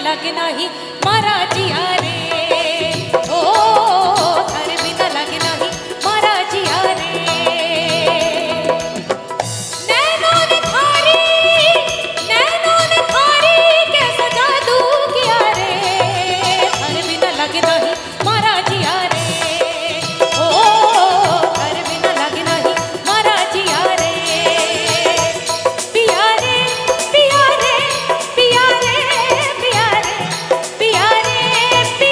लगे नाही मारा जिया रे, ओ थारे बिना लगे नाही मारा जिया रे। नैनों ने थारी कैसा जादू किया रे, थारे बिना लगे नहीं मारा जिया रे, ओ थारे बिना लगे नहीं मारा जिया रे। पिया रे पिया रे पिया रे पिया रे पिया रे पिया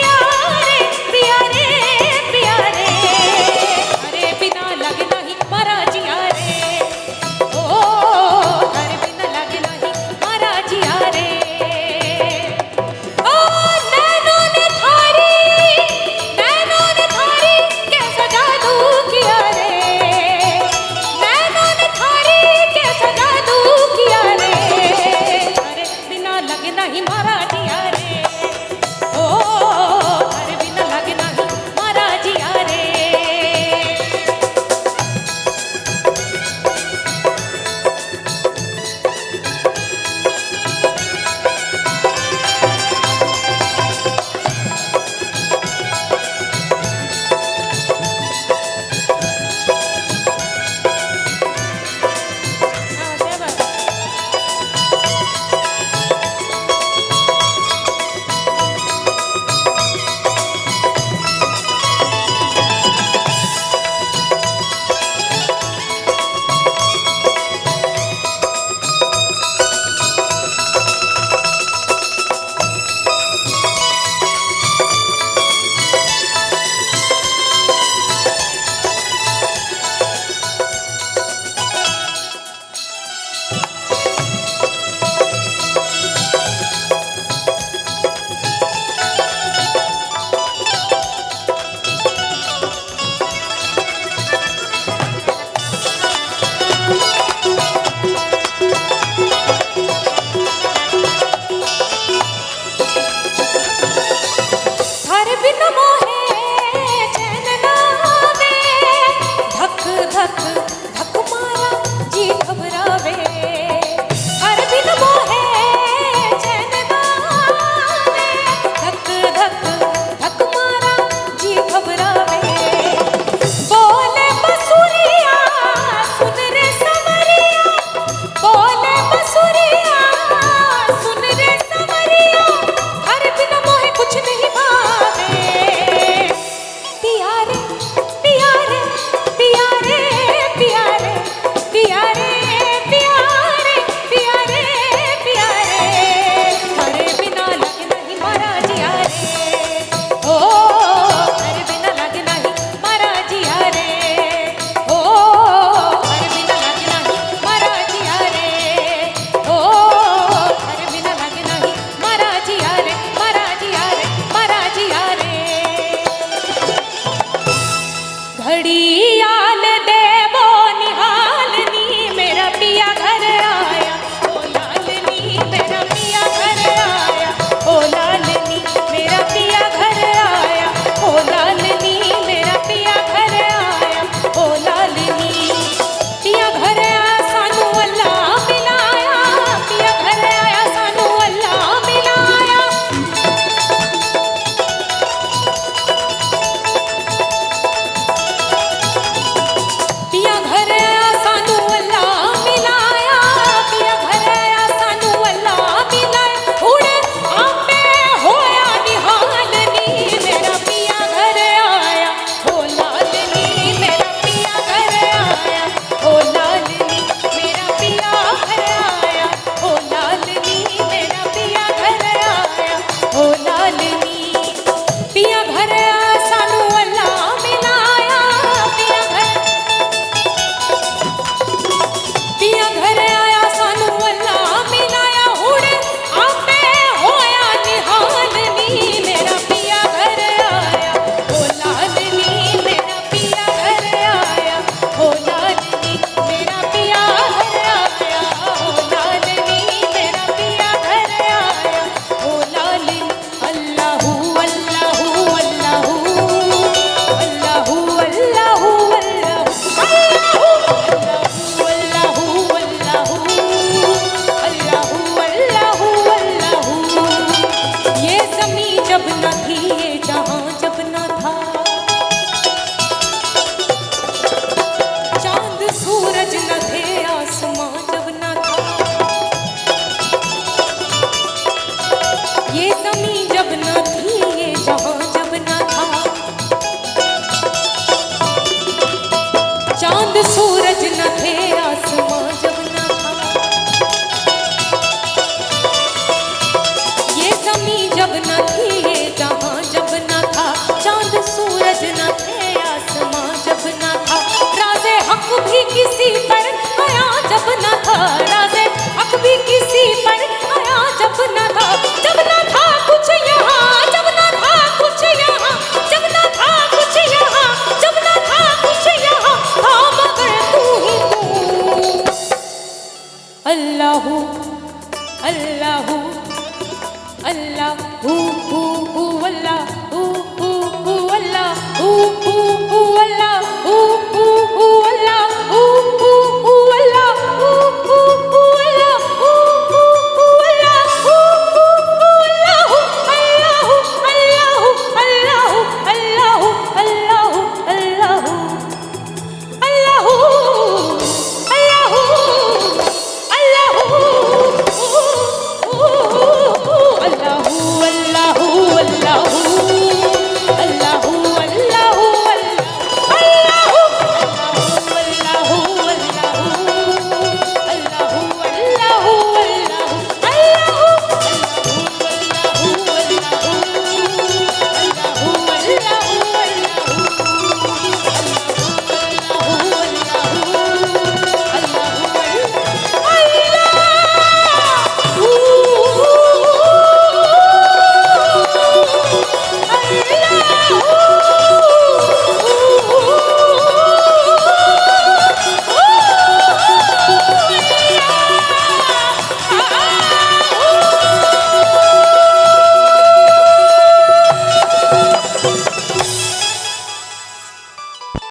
सूरज न थे आसमां जब न था, ये ज़मीं जब न थी, ये जहां जब न था, चांद सूरज न थे आसमां जब न था, राज़े हक भी किसी पर आया जब न था, राज़े हक भी किसी पर आया जब न था, जब न था कुछ यहाँ, जब न था कुछ यहाँ, जब न था कुछ यहाँ, जब न था कुछ यहाँ, था मगर तू ही तू। अल्लाहू अल्लाहू अल्लाहू अल्लाह